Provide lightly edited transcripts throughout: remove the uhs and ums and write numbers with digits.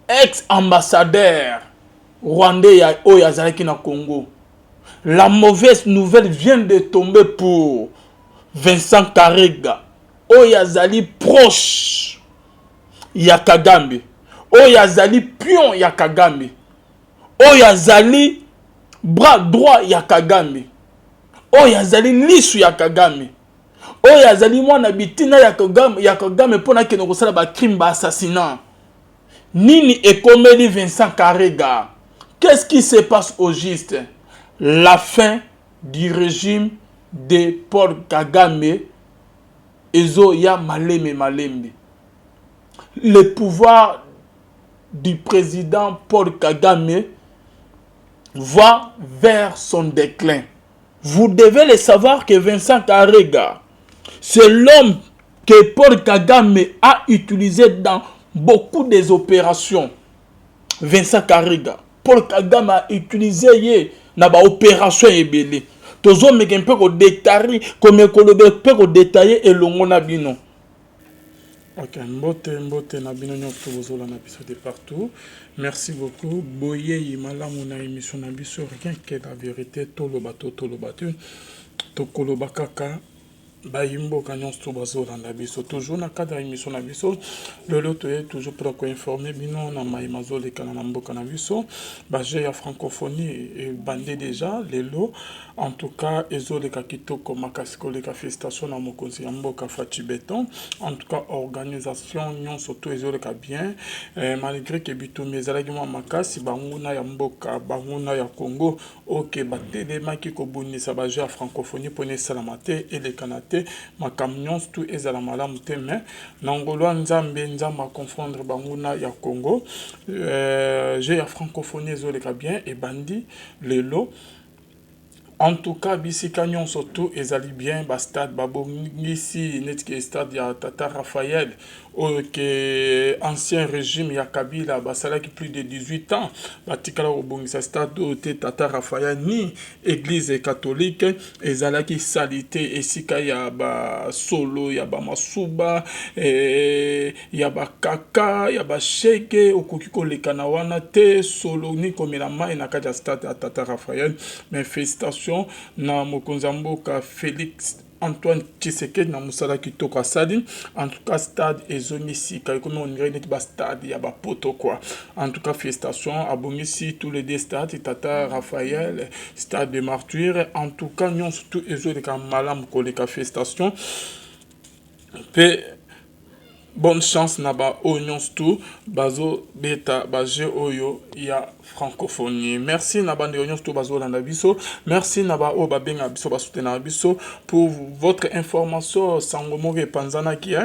ex-ambassadeur rwandais Oyazalaki na Congo. La mauvaise nouvelle vient de tomber pour Vincent Karega. Oyazali proche ya Kagame. Oyazali pion ya Kagame. Oyazali bras droit ya Kagame. Oyazali lisu ya Kagame. Oyazali mwana bitina ya Kagame pona keno kosala ba crime ba assassinat. Nini ekomeli Vincent Karega. Qu'est-ce qui se passe au juste? La fin du régime de Paul Kagame ezo ya malembe. Le pouvoir du président Paul Kagame va vers son déclin. Vous devez le savoir que Vincent Karega, c'est l'homme que Paul Kagame a utilisé dans beaucoup des opérations. Vincent Karega. Paul Kagame a utilisé na ba opération ebele. Tozo meke mpe ko détailler, comme ko détailler elongo na bino. Ok, mbote na bino nyoko bozola na biso de partout. Merci beaucoup. Boye yimalamu na émission na biso rien que la vérité tolobato. Tokoloba kaka bayimbo kanyons to bazolanda biso toujours na cadre émission na biso lelo to toujours pour ko informer bino na maimazole kana na mboka na biso baje ya francophonie et bandé déjà lelo en tout cas ezole ka kitoko makasi ko le ka festation na mokonzi ya mboka Fati Beton en tout cas organisation nyon surtout ezole ka bien malgré que bitumbi ezalaki mwa makasi banguna ya mboka banguna ya Congo OK batele maki ko bonisa baje ya francophonie pone salamate et les canate ma camion tout ezala malamu te mais nangolo nzambe nzamba confondre banguna ya Congo j'ai ya francophonie ezole ka bien et bandi lelo. En tout cas, bisika nyon surtout ezali bien ba stade babongisi netike stade ya Tata Raphaël OK ancien régime ya Kabila basalaki plus de 18 ans batikala obongisa stade te Tata Raphaël ni église catholique ezalaki salité esika ya ba solo ya ba masuba ya ba kaka ya ba sheke okoki kolekana wana te solo ni komela mai na kati ya stade ya Tata Raphaël mais félicitations na mokonzi mboka Félix Antoine Tshisekedi na musala kitoko asali en tout cas stade ezongisi comme on dirait net ba stade ya ba poto quoi en tout cas félicitations abongisi tous les deux stades Tata Raphaël stade de Martyrs en tout cas nyon surtout ezole ka malam ko le ka félicitations pe bonne chance na ba onions tout bazo beta baje oyo ya francophonie. Merci na bande onions tout bazo landa biso. Merci na ba o ba benga biso ba soutenir biso pour votre information sangomore panzana ki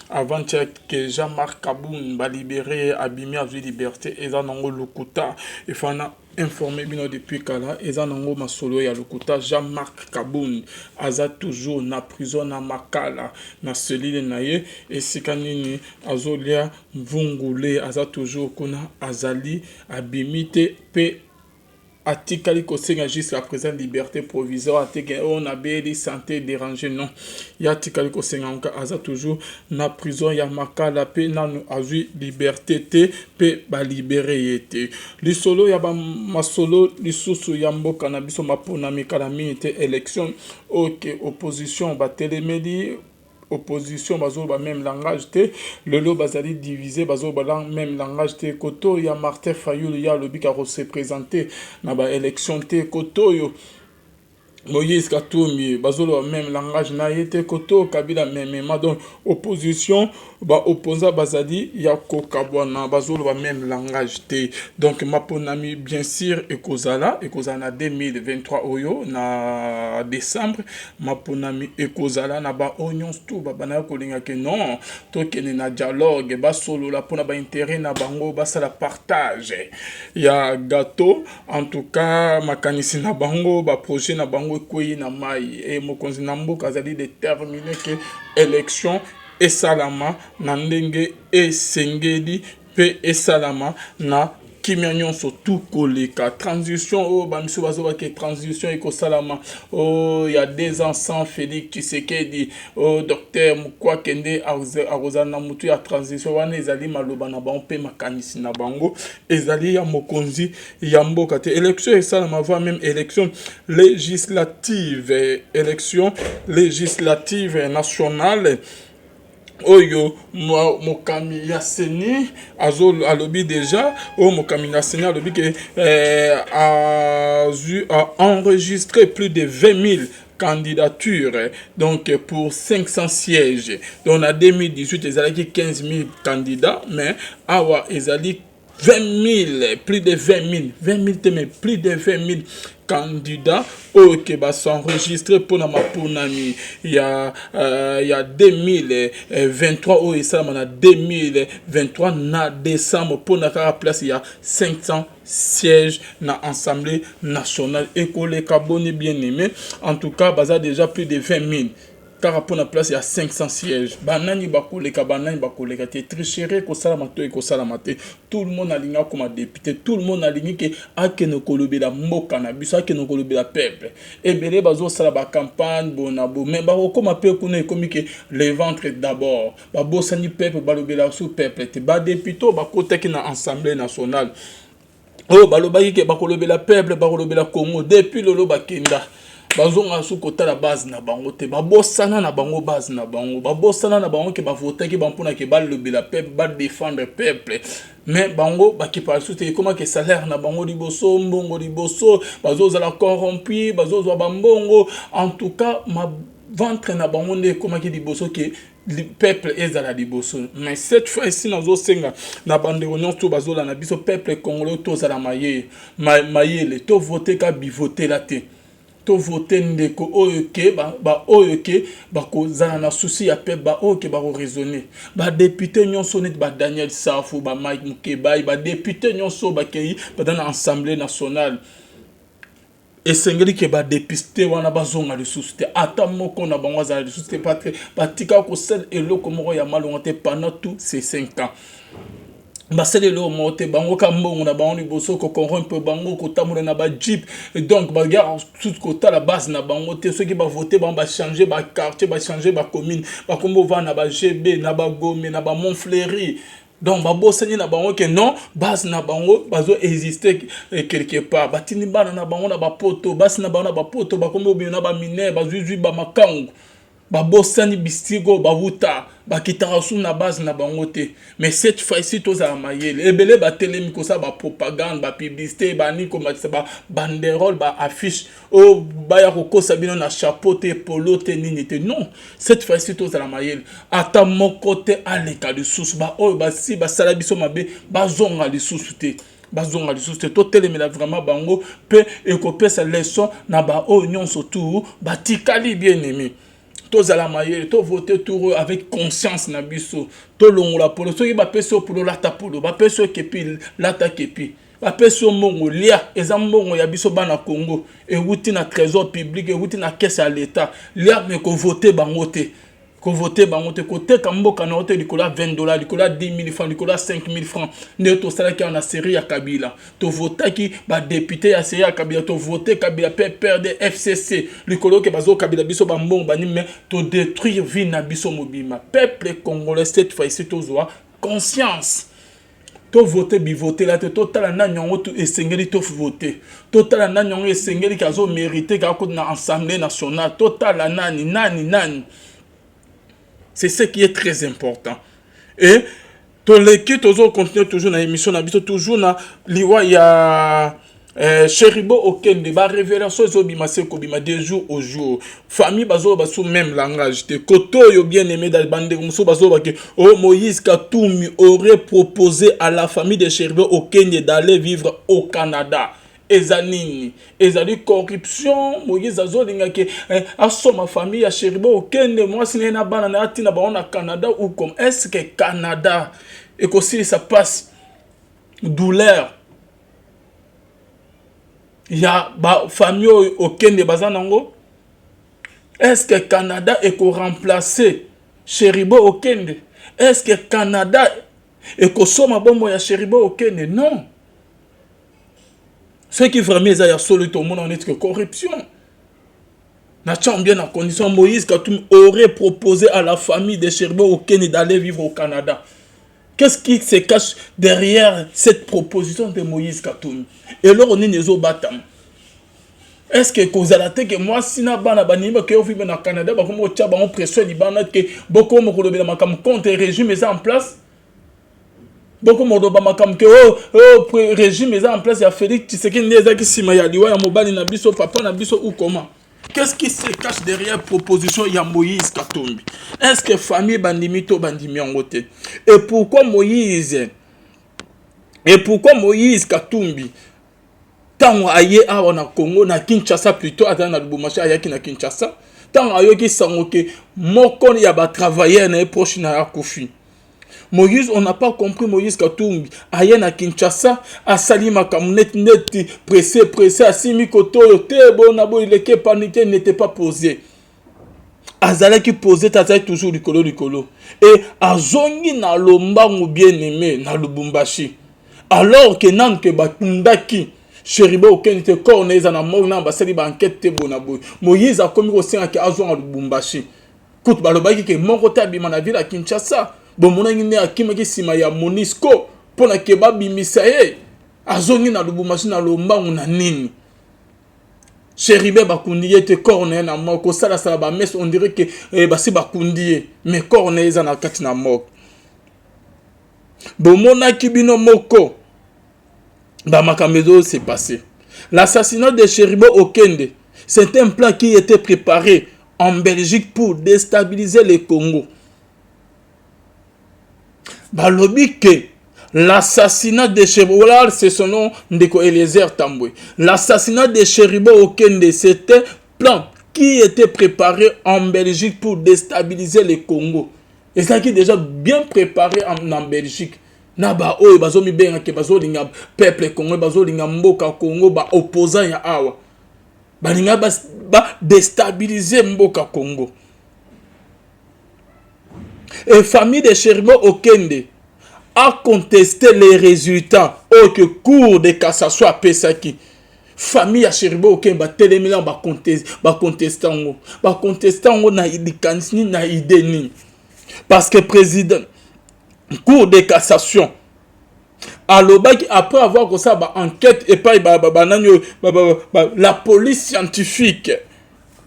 avant que Jean-Marc Kaboun ba libéré Abimi Azui liberté et za nango lokuta et fana informé bino depuis kala eza nango masolo ya lokuta Jean-Marc Kaboun aza toujours na prison na makala na selile na ye esikanini azolia mvungule aza toujours kuna azali abimite pe atikali kosenga jusqu'à présent liberté provisoire ateke on a beli santé dérangé non ya atikali kosenga nka aza toujours na prison ya makala pe nanu azui liberté te pe ba libéré yete lisolo ya ba masolo lisusu ya mboka na biso mapona mikala minite élection OK opposition ba telemedi opposition bazo ba même langage te lelo bazali divisé bazo ba même langage te koto ya Martin Fayulu ya lobika ko se présenter na ba élection te koto yo Moïse Katumbi bazolo même langage na yete koto Kabila même donc opposition ba opposant bazali ya kokabwana bazolo ba même langage te donc maponami bien sûr ekozala na 2023 oyo na décembre maponami ekozala na ba onions tout ba bana kolinga ke non tokene na dialogue ba solo la pona ba intérêt na bango ba sala partage ya gâteau en tout cas makanisi na bango ba projet na bango kwe na mai et mokonzi na mboka azali déterminé que élection esalama na ndenge esengeli pe esalama na kimia nyonso tout koleka transition o bamiso bazoba ke transition ekosalama o ya 2 ans sans Félix Tshisekedi o docteur Mukwa Kende arozana mutu ya transition wana ezali maloba na bango pe makanisi na bango ezali ya mokonzi ya mboka te élection esalama va même élection législative nationale oyo mokami ya seni alobi déjà mokami ya seni alobi ke a enregistré plus de 20 000 candidatures donc pour 500 sièges. Donc en 2018 ils avaient 15 000 candidats mais awa ezali 20 000, plus de 20 000, 20 000, mais plus de 20 000 candidats au Québec sont enregistrés pour la Mapunami. Il y a 2023 où il y a 2023 na décembre pour la place il y a 500 sièges dans l'Assemblée nationale. Et que les Caboni bien aimés, en tout cas, il y a déjà plus de 20 000. Car pour la place il y a 500 sièges. Banani bakoleka te tricherie ko salamate et ko salamate. Tout le monde aligné comme député, tout le monde aligné que akeno kolobela mboka na biso akeno kolobela peuple. Et belé bazo sala ba campagne bonabo mais ba comme peu kuna ekomi que le ventre d'abord. Ba bosani peuple balobela sous peuple te ba député ba koteki na assemblée nationale. Oh balobaki ke bakolobela peuple bakolobela Congo depuis lolo bakenda. Bazonga su kota la base na bango te babosana na bango base na bango babosana na bango ke ba voter ke bampona ke ba lobela peuple ba défendre peuple mais bango ba ki par sute comment que salaire na bango liboso mbongo liboso bazoza la corrompu bazoza bambongo en tout cas ma ventre na bango ne comment que liboso ke le peuple est à la liboso mais cette fois ici nazo senga na bande réunion to bazola na biso peuple congolais to za la mayele to voter ka bi voter la te to voter ndeko oyoke ba oyoke ba ko zana na souci ya pe ba oyoke ba raisonner ba député nyonso net ba Daniel Safou ba Mike Mukeba ba député nyonso ba kei ba dans l'Assemblée nationale et sengeli ke ba dépisté wana bazonga le souci ata moko na bango za le souci pas très ba tika ko sel eloko moko ya malonga te pendant tous ces 5 ans. Basele lo mote bango ka mbongo na bango liboso ko corrompre bango ko tamula na ba jeep et donc ba gars tout côté la base na bango te ceux qui ba voter ba changer ba quartier ba changer ba commune ba kombo va na ba GB na ba Gomé na ba Montfleury donc ba bosani na bango que non base na bango bazo exister quelque part batini bana na bango na ba poto base na bango na ba poto ba kombo bi na ba miner ba zuzu ba makangu ba bosani bistigo ba wuta ba kitarasu na base na bango te mais cette fois-ci to za mayele ebele ba telemi ko sa ba propagande ba publicité ba ni ko ba banderole ba affiche o ba ya ko sabino na chapeau te polo te nini te non cette fois-ci to za mayele ata mon côté aleka de sous ba o ba si ba sala biso mabe ba zonga li sous te bazonga lisusu te totelemela vraiment bango pe ekopesa leçon na ba o nyonso tout batikali bien aimé tozala mayele to voter tout avec conscience na biso to longola polo soki ba peso polo lata polo ba peso kepi lata kepi ba peso mbongo lia eza mbongo ya biso bana Congo e wuti na trésor public e wuti na caisse à l'état lia me ko voter bango te ko voter bango te ko teka mboka na hotel likola $20 likola 10 000 francs likola 5 000 francs ne to sala ki na série ya Kabila to voter ki ba député ya série ya Kabila to voter Kabila père de FCC likolo ke bazo Kabila biso ba mbongo bani mais to détruire vie na biso mobima peuple congolais cette fois ici to zoa conscience to voter bi voter la te total na nyongo to esengeli to voter total na nyongo esengeli ka zo mériter ka ko na assemblée nationale total nani. C'est ce qui est très important. Et ton l'équipe toujours continue toujours dans l'émission n'habite toujours na liwa ya Cheribo Okende ba révélation zo bima se ko bima de jour au jour famille bazo baso même langage te koto yo bien aimé dans bande muso bazo ba que Moïse Katumbi aurait proposé à la famille de Cheribo Okende d'aller vivre au Canada. Ezanini ezali corruption Moïse azolinga ke asoma famille ya Cheribo Okende moi sine na bana na atina ba on Canada ou comme est-ce que Canada et que si ça passe douleur ya ba famille Okende bazanango est-ce que Canada est ko remplacer Cheribo Okende est-ce que Canada est ko soma bombo ya Cheribo Okende non Ce qui vraiment est absolu, tout le monde en est que corruption. N'attend bien en condition, Moïse Katumbi aurait proposé à la famille de Cheribo Okende d'aller vivre au Canada. Qu'est-ce qui se cache derrière cette proposition de Moïse Katumbi? Et là, on est les Batam. Est-ce que vous avez que moi, si na bana banima que vivre au Canada, bah comme au Tchad, on pression libana que beaucoup me relèvent ma comme contre régime est en place. Beaucoup me relèvent comme que régime est en place. Il y a Félix Tshisekedi qui si maya liwa ya mobali na biso papa na biso ou comment? Qu'est-ce qui se cache derrière proposition ya Moïse Katumbi? Est-ce que famille bandimito bandimi en côté? Et pourquoi Moïse Katumbi tant aye awa na Congo na Kinshasa plutôt atana na Lubumbashi ayaki na Kinshasa tant ayoki sangoke moko ya ba travailleurs na proche na Kufi. Moïse, on n'a pas compris Moïse Katumbi aye na Kinshasa asali makambo net pressé asimi koto te bona bo ileke panique n'était pas posé. Azala qui posait tata toujours likolo et azongi na lombango bien aimé na Lubumbashi alors que nan ke bakundaki Cheribo Okende te corneza na mort na basali ba enquête te bona boy. Moïse a komi ko senga ke azwa na Lubumbashi. Kout balobaki ke moko tabima na ville à Kinshasa. Bon mona ngine akima ki sima ya Monisco pona ke babimisa ye. Azongi na Lubumbashi na lombango na nini. Cheribe bakundiye te corne na moko sala ba mes on dirait que basi bakundiye mais corneza na kati na moko. Bon mona kibino moko Bamakamezo s'est passé. L'assassinat de Cheribo Okende, c'est un plan qui était préparé en Belgique pour déstabiliser le Congo. Balobi que l'assassinat de Cheribo, voilà, c'est son nom, Ndeko Eliezer Tambwe. L'assassinat de Cheribo Okende, c'était un plan qui était préparé en Belgique pour déstabiliser le Congo. Et ça qui est déjà bien préparé en Belgique. Na ba oyo bazomi benga ke bazolinga peuple Congo bazolinga mboka Congo ba opposant ya awa balinga ba déstabiliser mboka Congo. Et famille de Cheribo Okende a contesté les résultats au que cour de cassation a pesaki. Famille ya Cheribo Okende ba telemela ba contestant na idikansini na ideni parce que président Cour de cassation. Après avoir fait ça, enquête et pas la police scientifique.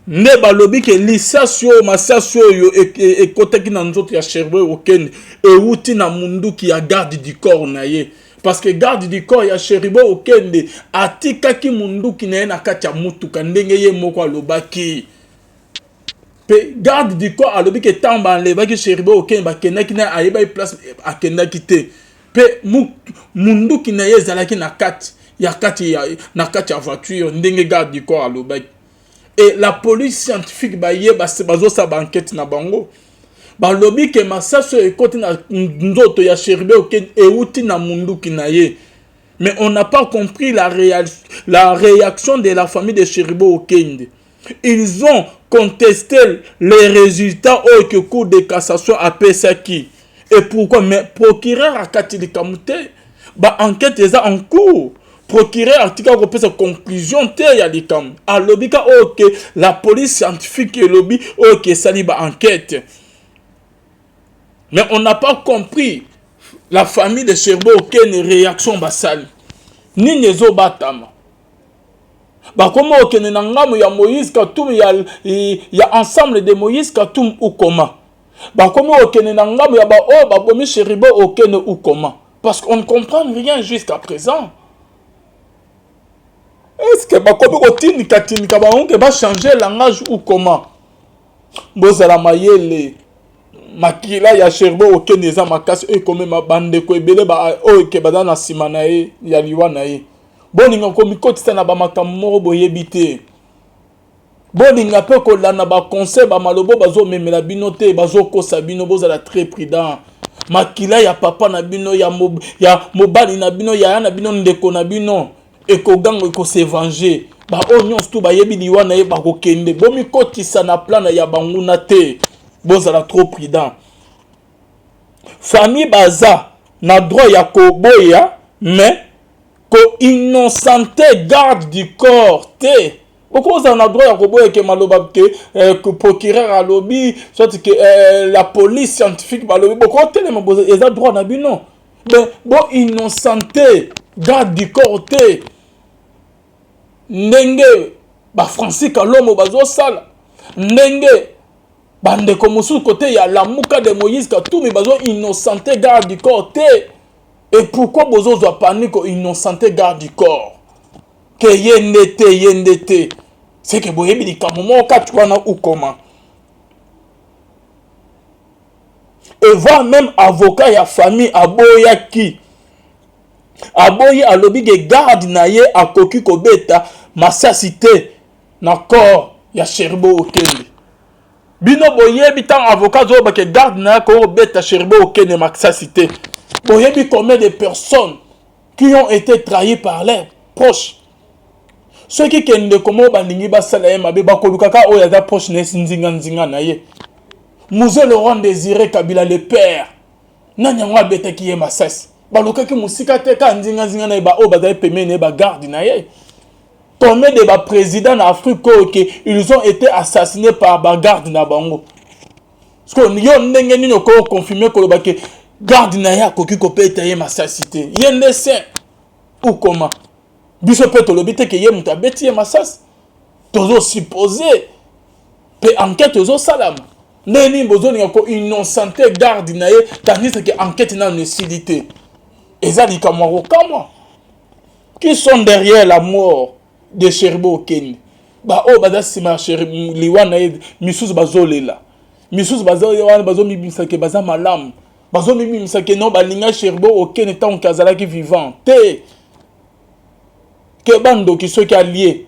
Ne balobi que l'issasio masasio et côté qui nan autres ya Cheribo Okende et outi na mundu qui a garde du corps na ye. Parce que garde du corps ya Cheribo Okende atika ki mundu qui na kati ya mutuka ndenge ye moko alobaki. Garde du corps alobi ke tamba enleva ki Cheribo Okende bakendaki na ayeba place akendaki te pe mundu ki na ye zalaki na kati ya voiture ndenge garde du corps alobaki. Et la police scientifique baye bazo sa enquête na bango balobi ke masaso ekoti na ndoto ya Cheribo Okende euti na mundu ki na ye. Mais on n'a pas compris la réaction de la famille de Cheribo Okende. Ils ont contesté les résultats au que cour de cassation a pesaki. Et pourquoi? Mais procureur a katili kamute, enquête est en cours. Procureur a tika ko pesa conclusion te ya likam. A lobika que la police scientifique et lobby que sali ba enquête. Mais on n'a pas compris la famille de Cheribo Okende réaction basali. Ni nezo batama. Comment okene na ngamu ya Moïse Katumbi ya ensemble de Moïse Katumbi ou comment? Comment okene na ngamu ya bomi Cheribo Okende ou comment? Parce qu'on ne comprend rien jusqu'à présent. Est-ce que comment otini katinika ba on va changer langage ou comment? Bozala mayele makila ya Cheribo Okende za makasi e comme ma bande ko ebele ba o ke badana simana e ya liwana e. Boninga ko mikotisa na ba makambo boyebi te. Boninga pe ko lana ba conseil ba malobo bazo memela bino te bazo kosa bino bozala très prudent. Makila ya papa na bino ya mobali na bino ya na bino ndeko na bino eko gango eko se venger. Ba onion stu ba yebi liwana ye ba ko kende. Bo mikotisa na plan ya banguna te. Bozala trop prudent. Famille baza na droit ya koboya mais ko innocenté garde du corps te. Pourquoi on a droit à Robo que maloba que procureur à lobby, soit que la police scientifique à lobby. Pourquoi tellement ils ont droit à non. Mais bon innocenté garde du corps te. Ndenge ba Francis Kalomo bazo sala. Ndenge bande comme sous côté ya la muka de Moïse Katumbi bazo innocenté garde du corps te. Et pourquoi bozo zo panique innocenté garde du corps? Que yendete. C'est que boyebi di kamomo katwana ou comment. Et voir même avocat ya famille aboya ki. Aboyi alobi ge garde na ye akoki kobeta masasité na corps ya Cheribo Okende. Bino boyebi tant avocat zo ba ke garde na ko beta Cheribo Okende masasité. Boyebi combien de personnes qui ont été trahies par leurs proches. Ceux qui kende komo balingi basala ye mabe bakolukaka oyo aza proche na nzinga na ye. Mouze Laurent Désiré Kabila le père. Nani yango abetaki ye masasi. Balukaki musika te ka nzinga na ye ba oyo bazali pemene ba garde na ye. Combien de ba présidents en Afrique ils ont été assassinés par ba garde na bango. Parce que yo ndenge nini ko confirmer ko ba ke garde na ye akoki kopeta ye masasi te. Yende saint ou comment? Biso pe tolobite ke ye muta beti ye masas tozo supposé pe enquête tozo salama neni bozo ni ko innocenté garde na ye tandis que enquête na nullité ezali kamwa kamwa qui sont derrière la mort de Cheribo Okende ba o bada sima Cheribo liwana misusu bazolela misusu bazolela bazo mibimisa ke baza malamu bazo mibimisa ke non balinga Cheribo Okende tant qu'azalaki vivant te que bando qui sont alliés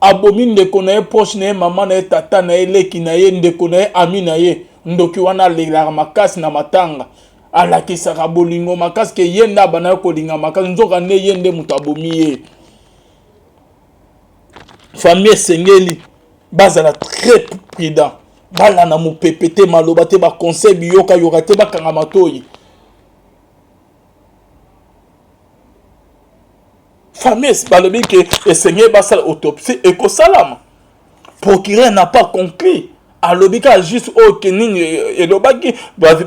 abomine de connaître proche na maman na tata na leki na ye de connaître ami na ye ndoki wana lela makasi na matanga ala kisaka bolingo makasi ke yenda bana ko linga makasi nzoka ne yende mutabomi ye famille sengeli bazala très prudent bala na mupepete maloba te ba conseil biyoka yorate ba kanga matoyi. Famille, c'est pas le bien que le Seigneur va faire l'autopsie et que salam. Procureur n'a pas conclu. À l'obika juste au Kenin et l'obaki,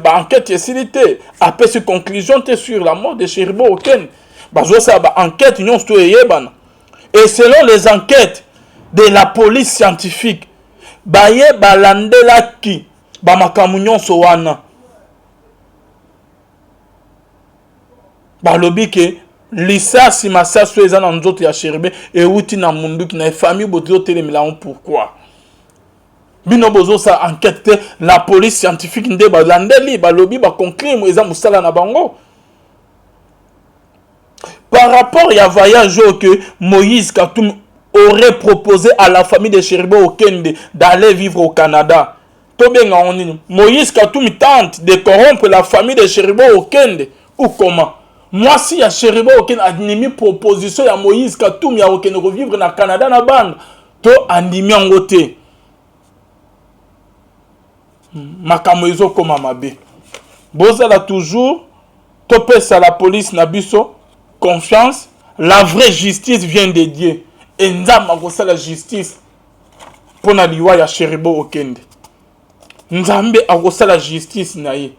enquête et silité. Après cette conclusion, sur la mort de Cheribo Okende. Ça enquête, et selon les enquêtes de la police scientifique, baye balandela ki, bamakamunyon sowana. Balobike, Lisa si massa soeza na nzoto ya Cheribe et uti na mundu ki na famille bozo telemela pourquoi bino bozo sa enquête la police scientifique nde ba landeli ba lobi ba conclure eza musala na bango par rapport à voyage que Moïse Katumbi aurait proposé à la famille de Cheribo Okende d'aller vivre au Canada. Tobenga onini Moïse Katumbi tente de corrompre la famille de Cheribo Okende ou comment? Moi, si ya Cheribo Okende adnimi proposition ya Moïse Katumbi ya Okende revivre na Canada na bande, to andimi yango te. Makambo ezo koma mabe. Bozala toujours to pesa la police na biso confiance, la vraie justice vient de Dieu. Et nzamba ko la justice pona liwa ya Cheribo Okende. Nzambe akosala justice na ye.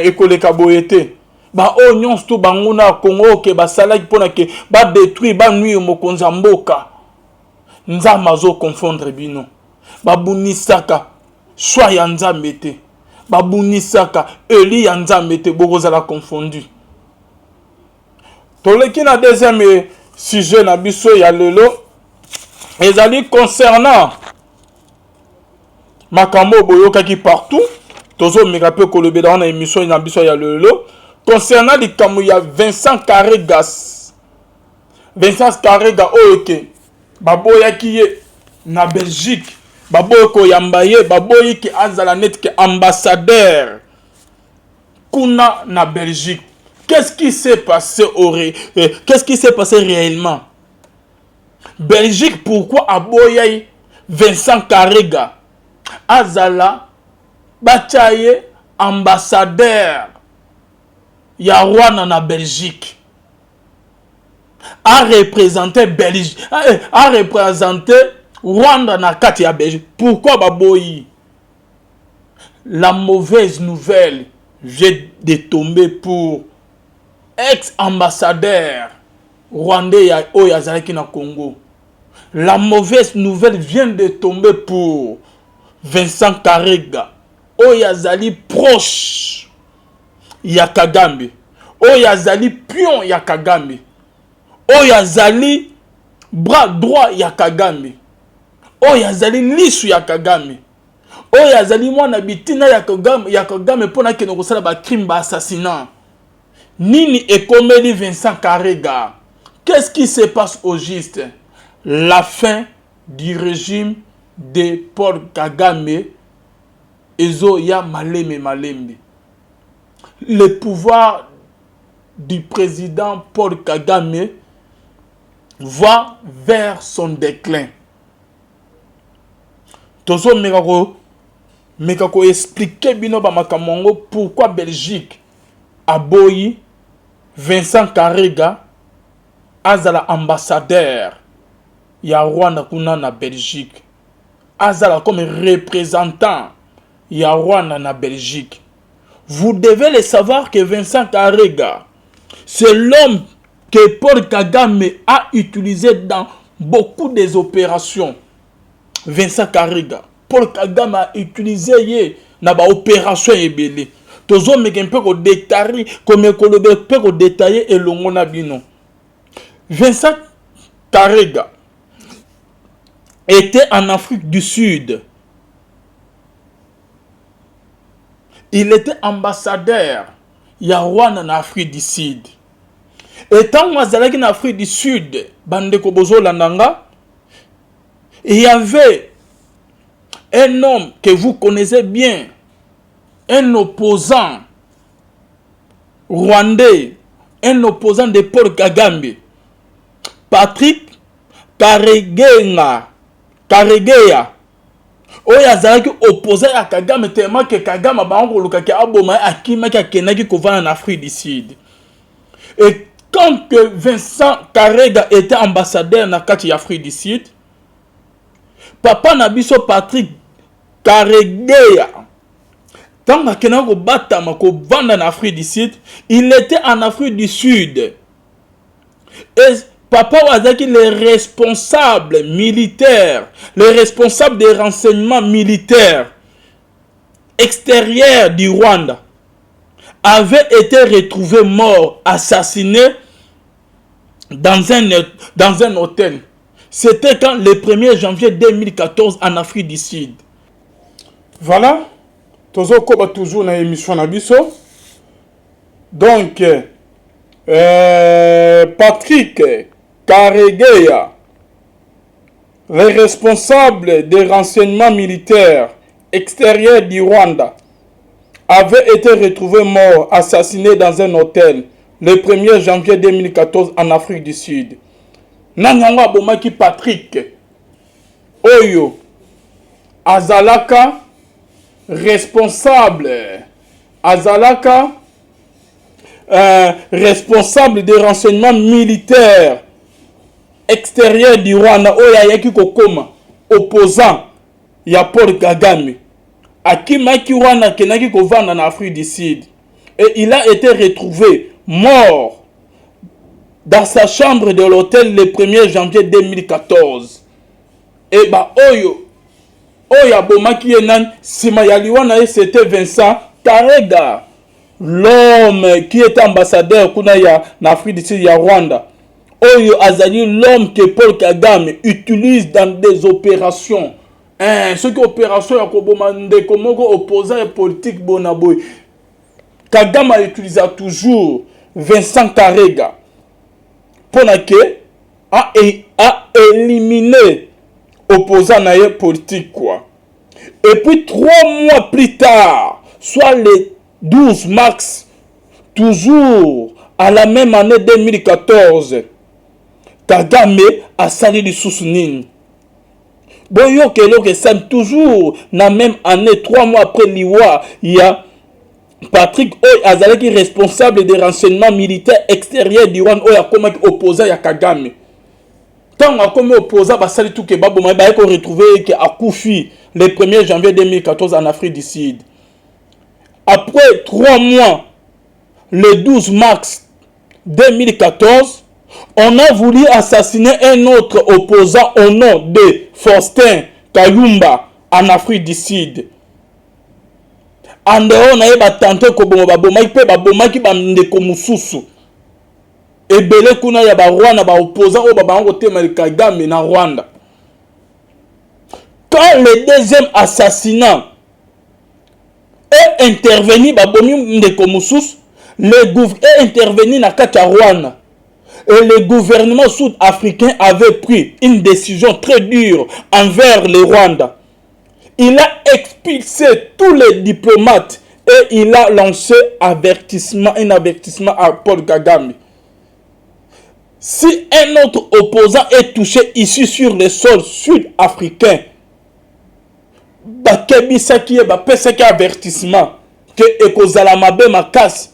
Ekoleka boyete. Ba o nyonso to bango na Congo ke basalaki pona ke ba détruire ba nuire mokonza mboka. Nzamba zo confondre bino. Ba bunisaka choix ya Nzambe te. Ba bunisaka Eli ya Nzambe te bokozala confondu. Toleki na deuxième sujet na biso ya lelo ezali concernant makambo boyokaki partout tozo mekape kolobela na émission na biso ya lelo concernant likambo ya Vincent Carregas. Vincent Carregas oyoke baboyaki ye na Belgique baboyeko yamba ye baboyiki azala net ke ambassadeur kuna na Belgique. Qu'est-ce qui s'est passé qu'est-ce qui s'est passé réellement? Belgique, pourquoi aboyai Vincent Carregas azala bachaye ambassadeur ya Rwanda na Belgique? a représenté Belgique, a représenté Rwanda na kati ya Belgique. Pourquoi baboyi? La mauvaise nouvelle vient de tomber pour ex-ambassadeur rwandais Oyazalaki na Congo. La mauvaise nouvelle vient de tomber pour Vincent Karega Oyazali proche ya Kagame, Oyazali pion ya Kagame, Oyazali bras droit ya Kagame, Oyazali lisu ya Kagame, Oyazali mwana bitina ya Kagame pona keno kosala ba crime ba assassinat. Nini ekomeli Vincent Karega? Qu'est-ce qui se passe au juste? La fin du régime de Paul Kagame ezo ya malembe. Le pouvoir du président Paul Kagame va vers son déclin. Tozo mekako expliquer bino ba makamongo pourquoi Belgique aboyi Vincent Karega azala ambassadeur ya Rwanda kuna na Belgique, azala comme représentant ya Rwanda na Belgique. Vous devez le savoir que Vincent Karega, c'est l'homme que Paul Kagame a utilisé dans beaucoup des opérations. Vincent Karega, Paul Kagame a utilisé ye na ba opération ebele. Tozo mekempe ko détailler comme ko pe ko détailler elongo na bino. Vincent Karega était en Afrique du Sud. Il était ambassadeur ya Rwanda en Afrique du Sud. Et tant que en Afrique du Sud, Bandeko Bozo Landanga, il y avait un homme que vous connaissez bien, un opposant rwandais, un opposant de Paul Kagame, Patrick Karegeya. Oyazalaki opposé à Kagame tellement que Kagame bango lukaki aboma akimaki akenaki kovana en Afrique du Sud. Et quand que Vincent Karega était ambassadeur na kati ya Afrique du Sud, papa nabiso Patrick Karegeya tant akenaki kobatama kovanda na Afrique du Sud, il était en Afrique du Sud. Et papa Wazaki, les responsables militaires, les responsables des renseignements militaires extérieurs du Rwanda avaient été retrouvés morts, assassinés dans un hôtel. C'était quand le 1er janvier 2014 en Afrique du Sud. Voilà, tozo koba toujours na émission na biso. Donc Patrick Karegeya, les responsables des renseignements militaires extérieurs du Rwanda, avaient été retrouvés morts, assassinés dans un hôtel le 1er janvier 2014 en Afrique du Sud. Nanyango abomaki Patrick Oyo azalaka responsable, responsable des renseignements militaires extérieurs du Rwanda, oya yaki kokoma opposant ya Paul Kagame. Akimaki Rwanda kenaki kovanda na Afrique du Sud. Et il a été retrouvé mort dans sa chambre de l'hôtel le 1er janvier 2014. Et bah oyo bomaki yenan sima ya liwana, c'était Vincent Karega, l'homme qui est ambassadeur kuna ya na Afrique du Sud ya Rwanda. Oyo azali l'homme que Paul Kagame utilise dans des opérations. Ce qui opération ya kobomande komoko opposant politique bonaboy. Kagame utilise toujours Vincent Karega pour a éliminé opposant na politique quoi. Et puis 3 mois plus tard, soit le 12 mars, toujours à la même année 2014, Kagame a sali du Sousounine. Boyo que ça toujours la même année, 3 mois après l'Iwa, il y a Patrick Oy Azalaki responsable des renseignements militaires extérieurs du Rwanda Oy akomaki opposant ya Kagame. Tant akomi opposant basali tout ke baboma ba ko retrouver que akufi le 1er janvier 2014 en Afrique du Sud. Après 3 mois, le 12 mars 2014, on a voulu assassiner un autre opposant au nom de Faustin Kalumba en Afrique du Sud. En dehors, on a tenté ko bomaki pe babomaki bandeko mususu. Ebele kuna ya ba Rwanda ba opposant o baba ngo tema Kagame na Rwanda. Quand le deuxième assassinat est intervenu babomi ndeko mususu, est intervenu na kati ya Rwanda. Et le gouvernement sud-africain avait pris une décision très dure envers le Rwanda. Il a expulsé tous les diplomates et il a lancé un avertissement à Paul Kagame. Si un autre opposant est touché ici sur le sol sud-africain, bakebisaki bapesaki avertissement que ekozala mabe makasi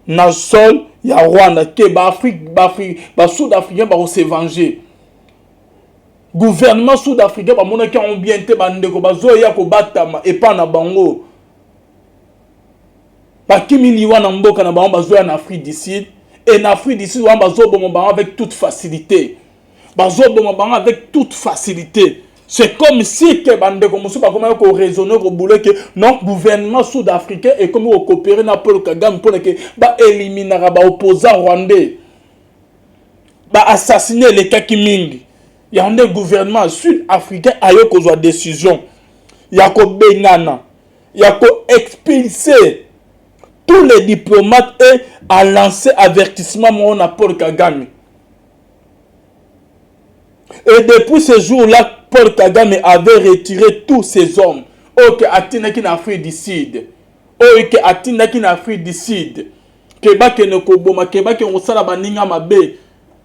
na sol ya Rwanda ke ba sud-africain ba se venger. Gouvernement sud-africain ba monaki on bien te bandeko bazoya ko batama epa na bango. Ba kimiliwa na mboka na bango bazoya na Afrique du Sud et na Afrique du Sud on bazobomo bango avec toute facilité. Bazobomo bango avec toute facilité. C'est comme si que bandeko musu ba comment ko raisonner ko boule que non gouvernement sud-africain et comme ko coopérer na Paul Kagame pour que ba éliminer ba opposants rwandais. Ba assassiner les Kakimingi. Il y a un gouvernement sud-africain a eu une décision. Il y a un benana. Il y a un expulser tous les diplomates et a lancé avertissement à Paul Kagame. Et depuis ce jour-là, Paul Kagame avait retiré tous ses hommes. Ok, atinaki na Afrique du Sud. Ok, atinaki na Afrique du Sud. Keba ke ne koboma, keba ke osala baninga mabe.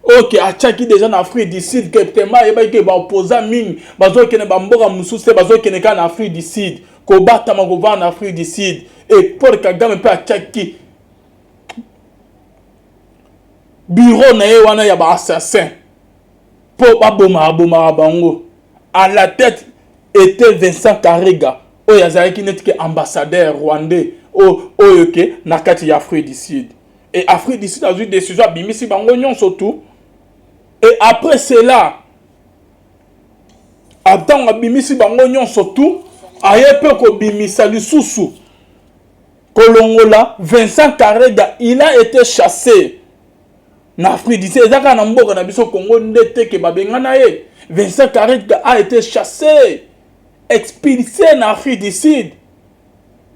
Ok, achaki déjà en Afrique du Sud, que tema yeba ke ba opposant ming, bazo ke ne bamboka mususu, bazo ke ne ka na Afrique du Sud, ko bata makova en Afrique du Sud. Et Paul Kagame pe achaki bureau na ye wana ya ba assassin. Po baboma bango. À la tête était Vincent Karega, oyo azalaki neti ke ambassadeur rwandais, oyo ke na kati ya Afrique du Sud. Et Afrique du Sud a eu des décisions bimisi bango nyonso tout. Et après cela, attends abimisi bango nyonso tout, ayepe ko bimisa lisusu. Kolongola, Vincent Karega, il a été chassé. Na Afrique du Sud, ezaka na mboka na biso Congo ndete ke babengana ye. Vincent Karega a été chassé, expulsé en Afrique du Sud.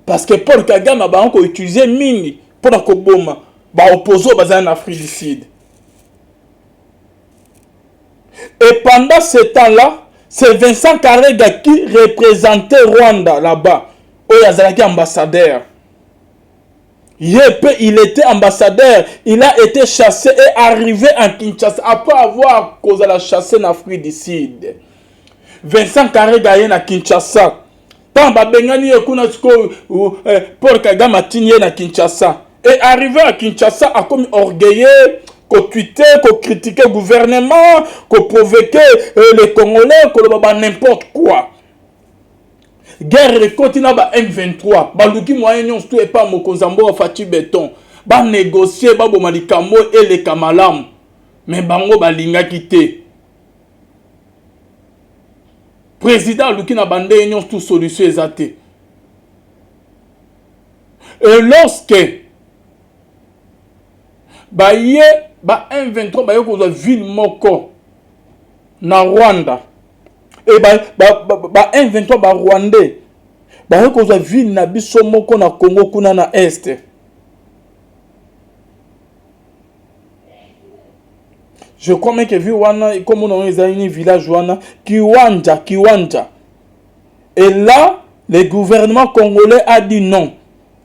Parce que Paul Kagame a utilisé mingi pour la Koboma, opposé en Afrique du Sud. Et pendant ce temps-là, c'est Vincent Karega qui représentait Rwanda là-bas. Il était ambassadeur. Il était ambassadeur. Il a été chassé et arrivé en Kinshasa après avoir causé la chasse en Afrique du Sud. Vincent Karega est à Kinshasa. Tant babengani ekuna Paul Kagame atinye na Kinshasa. Et arrivé à Kinshasa a comme orgueilleux, qu'on tweeter, qu'on critiquer le gouvernement, qu'on provoquer les Congolais, qu'on le n'importe quoi. Guerre de continent ba M23, ba luki moyen nyons tout et pas mokozambo fati béton, ba négocier ba bomalikamo et les kamalam. Mais bango ba linga kité. Président luki na bande nyons tout solution ezate. Et lorsque ba yé ba M23 ba yoko ville moko na Rwanda. Et ba M23 ba Rwandais ba yoko ville na biso moko na Congo kuna na Est. Je crois même que vu wana comme on est un village wana Kiwanja. Et là le gouvernement congolais a dit non.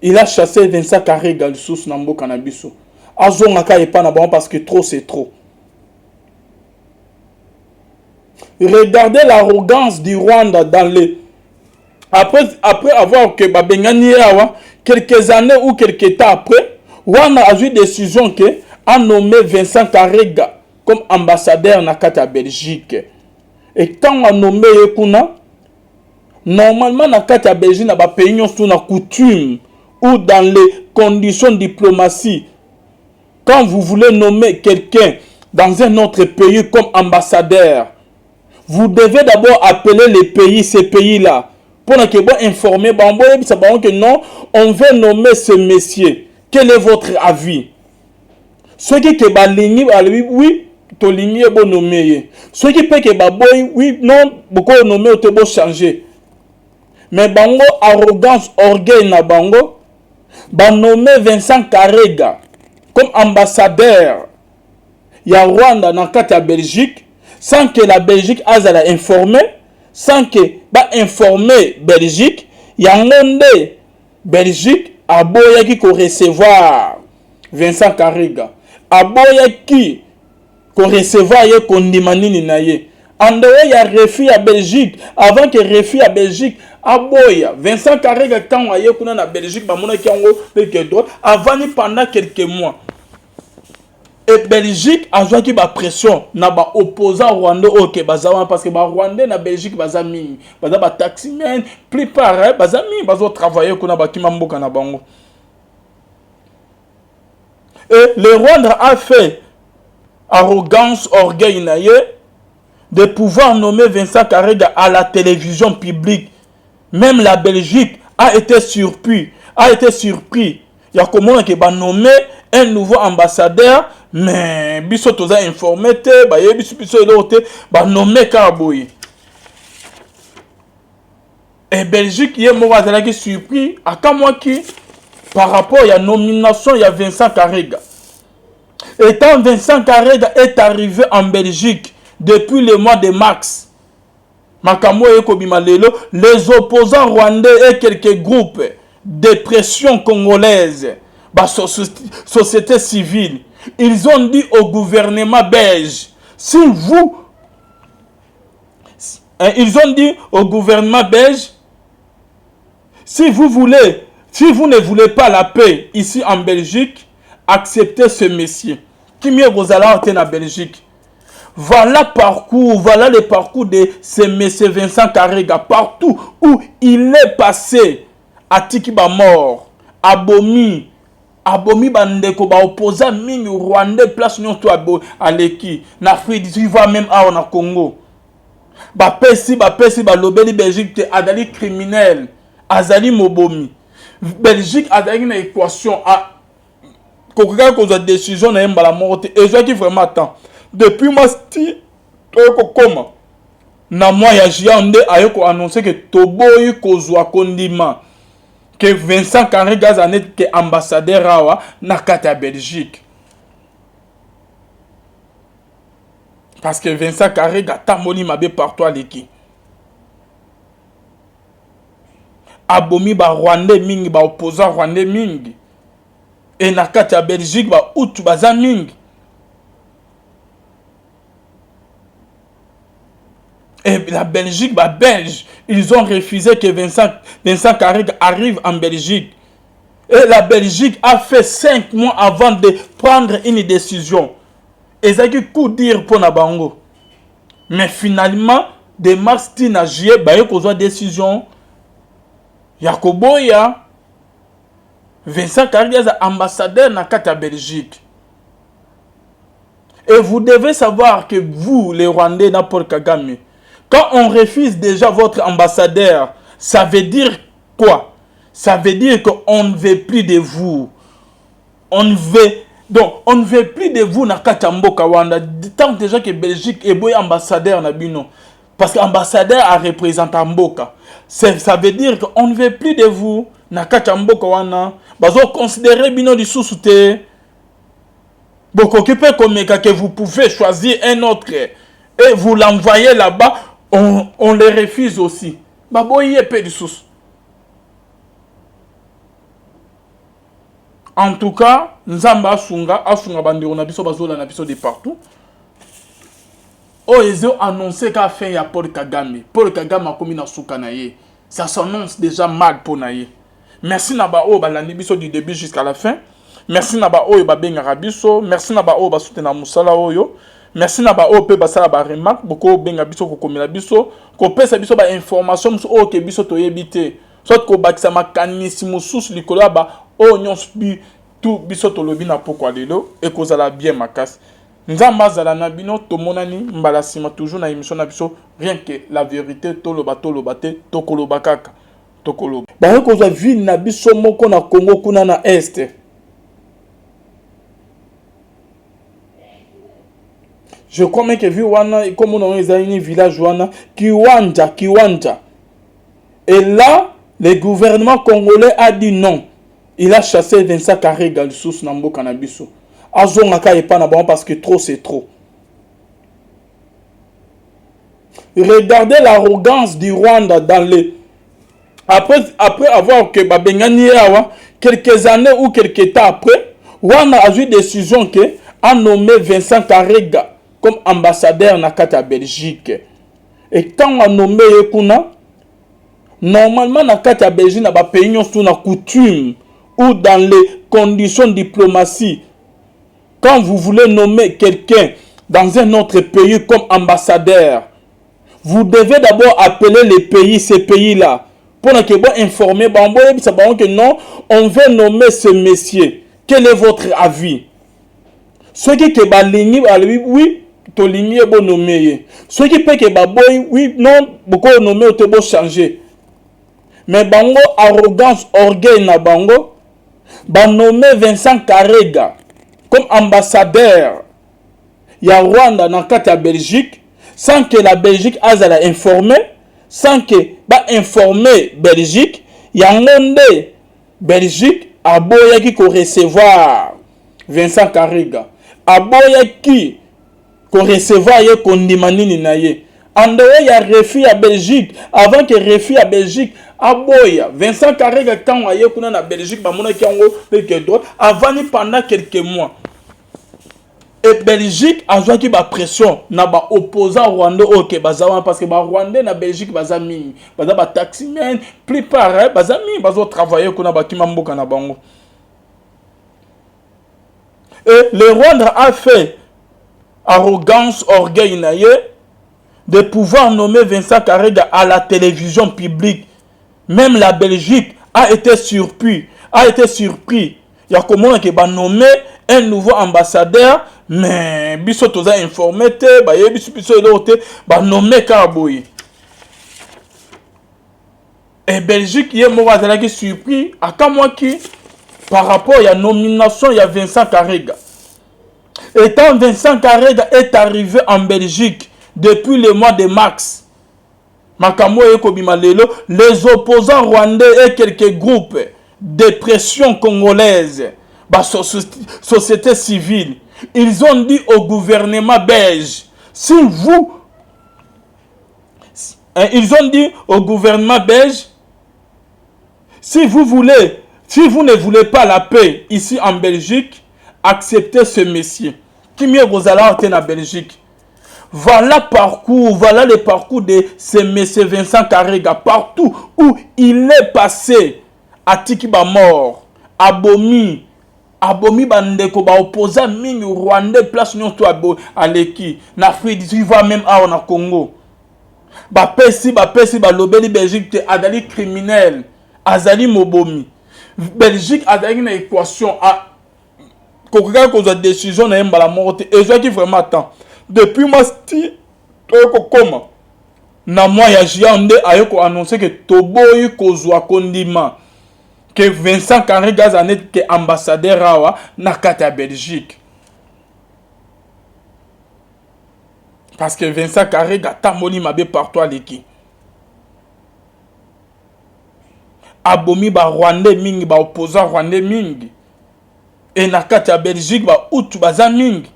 Il a chassé Vincent Karega sous Nambo Kanabiso. Azongaka et pas na bon parce que trop c'est trop. Regardez l'arrogance du Rwanda dans les après avoir que babengani awa, quelques années ou quelques temps après, Rwanda a eu décision que a nommé Vincent Karega comme ambassadeur na kati ya Belgique. Et quand on a nommé Yekuna, normalement na kati ya Belgique na ba pays nyonso na coutume ou dans les conditions de diplomatie, quand vous voulez nommer quelqu'un dans un autre pays comme ambassadeur, vous devez d'abord appeler les pays, ces pays-là, pour que vous informer, que non, on veut nommer ce monsieur. Quel est votre avis? Ceux qui sont lignes, oui, to lignes est bon nommer. Ceux qui peuvent que oui, non, beaucoup nommer ou bon changer. Mais bango arrogance, orgueil na bango, ba nommer Vincent Karega comme ambassadeur ya Rwanda dans la Belgique, sans que la Belgique a informé, sans que ba informer Belgique, ya monde Belgique a boya qui ko recevoir Vincent Karega, a boya qui ko recevoir ye kondimanini na ye. En dehors ya refus à Belgique, avant que refus à Belgique a boya Vincent Karega quand aye kuna na Belgique ba mona ki ngo quelque d'autre avant ni pendant quelques mois. Et Belgique a joué qui ba pression na ba opposant Rwanda OK bazawa parce que ba Rwanda na Belgique baza mingi baza ba taximen plupart baza mingi bazo travailler kuna ba kimamboka na bango. Et le Rwanda a fait arrogance orgueil naye de pouvoir nommer Vincent Karega à la télévision publique. Même la Belgique a été surpris. Il y a comment que ba nommer un nouveau ambassadeur, mais biso toza informé te, ba ye biso elote, ba nommer Karaboy. Et Belgique yé mo bazala ki surpris à kamwa ki par rapport à la nomination il y a Vincent Karega. Et quand Vincent Karega est arrivé en Belgique depuis le mois de mars, les opposants rwandais et quelques groupes de pression congolaise, société civile, ils ont dit au gouvernement belge, si vous ne voulez pas la paix ici en Belgique, acceptez ce monsieur. Qui mieux vous allez en Belgique? Voilà le parcours de ce monsieur Vincent Karega. Partout où il est passé, à Tikiba mort, abomi bandeko ba opposant mingi Rwanda place nyonso à l'eki na Afrique du Sud même à na Congo. Ba pesi ba lobeli Belgique te adali criminel, azali mobomi. Belgique adali na équation à kokoka koza décision na yemba la mort et je qui vraiment attend. Depuis moi sti comment na moi ya jiande ayoko annoncer que toboyi kozwa kondima que Vincent Karega zanet que ambassadeur awa na kata Belgique. Parce que Vincent Karega tamoni mabe partout à l'équipe. Abomi ba Rwandais mingi ba opposant Rwandais mingi. Et na kata Belgique ba outu baza mingi. Et la Belgique, belge, ils ont refusé que Vincent Karega arrive en Belgique. Et la Belgique a fait 5 mois avant de prendre une décision. Et ça qui coup dire pour Nabango. Mais finalement, de mars à juillet, il y a une décision. Yakoboya, Vincent Karega est ambassadeur dans la Belgique. Et vous devez savoir que vous, les Rwandais, dans Paul Kagame, quand on refuse déjà votre ambassadeur, ça veut dire quoi? Ça veut dire qu'on ne veut plus de vous. On ne veut plus de vous dans Kachamboka Wanda. Tant déjà que Belgique est bon ambassadeur na bino. Parce que l'ambassadeur a représenté Mboka. Ça veut dire qu'on ne veut plus de vous dans Kachamboka Wanda. Bazo considérer bino du sous-souté. Beaucoup que vous pouvez choisir un autre et vous l'envoyez là-bas. On les refuse aussi. En tout cas, Nzamba asunga bandiro na biso bazola na biso de partout. Oh, ils ont annoncé qu'à fin ya Paul Kagame a commis na suka na ye. Ça s'annonce déjà mal pour naïe. Merci Naba O balandi biso du début jusqu'à la fin. Merci Naba O ba benga biso. Merci Naba O ba soutenir musala oyo. Merci Naba O pe basala ba remarque boko benga biso ko komela biso ko pesa biso ba information muso o ke biso to yebite. Soit ko bakisa makanisi mususu likolo ba o nyons bi tout biso to lobi na poko lelo et ko zala bien makas. Nzamba zala na bino to monani mbala sima toujours na émission na biso rien que la vérité to loba te to koloba kaka to koloba. Ba ko za ville na biso moko na Congo kuna na est. Je crois même que vu wana comme on a un village wana Kiwanja. Et là le gouvernement congolais a dit non. Il a chassé Vincent Karega du sous Nambo Canabiso. Azongaka et pas bon parce que trop c'est trop. Regardez l'arrogance du Rwanda dans les après avoir que Babengani quelques années ou quelques temps après, Rwanda a eu décision que a nommé Vincent Karega comme ambassadeur na kata Belgique. Et quand on a nommé Yekuna, normalement na kata Belgique na ba pays nyonso na coutume ou dans les conditions diplomatie. Quand vous voulez nommer quelqu'un dans un autre pays comme ambassadeur, vous devez d'abord appeler les pays, ces pays-là, pour que vous informer, que non, on veut nommer ce monsieur. Quel est votre avis? Ceux qui que oui, to ligné bon nommer. Ceux qui peut que oui, non, beaucoup nommer ou te bon changer. Mais bango arrogance, orgueil na bango, nommer Vincent Karega comme ambassadeur il y a Rwanda dans la Belgique sans que la Belgique a informé, sans que ba informer Belgique, il y a monde Belgique a boya qui ko recevoir Vincent Karega, a boya qui ko recevoir ye kondimanini na ye. Ando ya refi à Belgique avant que refi à Belgique a boya Vincent Karega quand aye kuna na Belgique ba mona ki ngo pe droit avant ni pendant quelques mois. Et Belgique a joué qui ba pression na ba opposant Rwanda OK bazawa parce que ba Rwanda na Belgique bazami baza ba taximen plupart bazami bazo travailler kuna ba kimamboka na bango. Et le Rwanda a fait arrogance orgueil na ye de pouvoir nommer Vincent Karega à la télévision publique. Même la Belgique a été surpris. Il y a comment que va nommer un nouveau ambassadeur, mais biso toza informé te, ba yebiso biso elote, ba nommer Karaboui. Et Belgique y est mauvais qui surpris à quand moi qui par rapport à la nomination il y a Vincent Karega. Et quand Vincent Karega est arrivé en Belgique depuis le mois de mars, les opposants rwandais et quelques groupes de pression congolaise, société civile, ils ont dit au gouvernement belge, si vous ne voulez pas la paix ici en Belgique, acceptez ce monsieur. Qui mieux vous allez en Belgique? Voilà le parcours de ce monsieur Vincent Karega. Partout où il est passé, à Tikiba mort, Abomi bandeko ba opposant mingi Rwanda place nyonso à l'eki na Afrique du Sud même à Congo. Ba pesi ba lobeli Belgique te adali criminel, azali mobomi. Belgique adali na équation à kokoka ko za décision na mbala morte et je qui vraiment attend. Depuis masti comment na moi ya jiande ayoko annoncer que toboyi kozwa kondima que Vincent Karega zanet que ambassadeur awa na kata Belgique. Parce que Vincent Karega tamoni mabe partout à l'équipe. Abomi ba Rwandais mingi ba opposant Rwandais mingi. Et na kata Belgique ba outu baza mingi.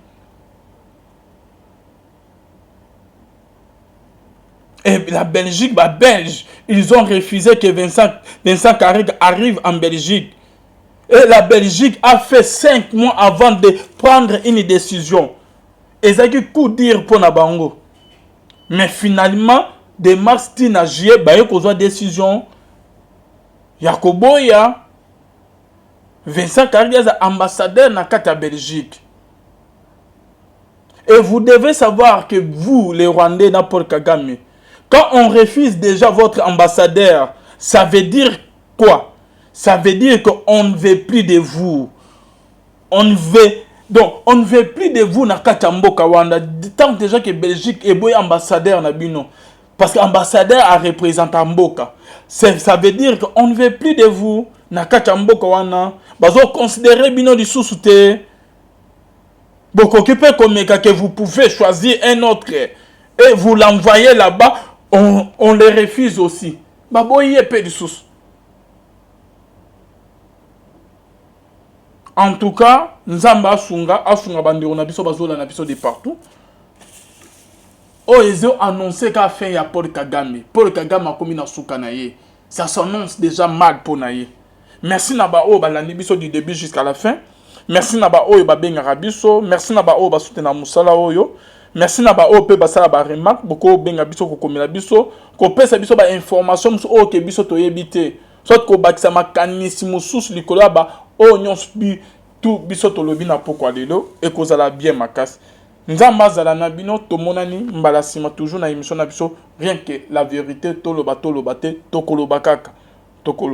Et la Belgique, belge, ils ont refusé que Vincent Karega arrive en Belgique. Et la Belgique a fait 5 mois avant de prendre une décision. Et ça qui coup dire pour Nabango. Mais finalement, de mars tina juillet baye kozwa décision ya koboya Vincent Karega aza ambassadeur na kati ya Belgique. Et vous devez savoir que vous, les Rwandais, na Paul Kagame, quand on refuse déjà votre ambassadeur, ça veut dire quoi? Ça veut dire qu'on ne veut plus de vous. On ne veut plus de vous na kati ya mboka wana. Tant déjà que Belgique est boy ambassadeur na bino. Parce que ambassadeur a représenté mboka. Ça veut dire qu'on ne veut plus de vous na kati ya mboka wana. Bazo considérer bino di sous-souté. Beaucoup occupé comme que vous pouvez choisir un autre et vous l'envoyez là-bas, on les refuse aussi. Baboye pe du sous. En tout cas, Nzamba asunga bandero na biso bazola na biso de partout. Oh, ils ont annoncé qu'a fait ya Paul Kagame. Paul Kagame a commis na suka na ye. Ça s'annonce déjà mal pour na ye. Merci na ba o balandi biso du début jusqu'à la fin. Merci na ba oyo ba benga biso, merci na ba oyo ba soutenir musala oyo. Merci na ba oyo pe basala ba remarque boko benga biso ko komela biso, ko pesa biso ba information muso o ke biso to yebite. Soit ko bakisa makanisi mususu likolo ba o nyonso bi tout biso to lobi na poko lelo e ko zala bien makasi. Nzamba zala na bino to monani mbala sima toujours na émission na biso rien que la vérité to loba te to koloba kaka to koloba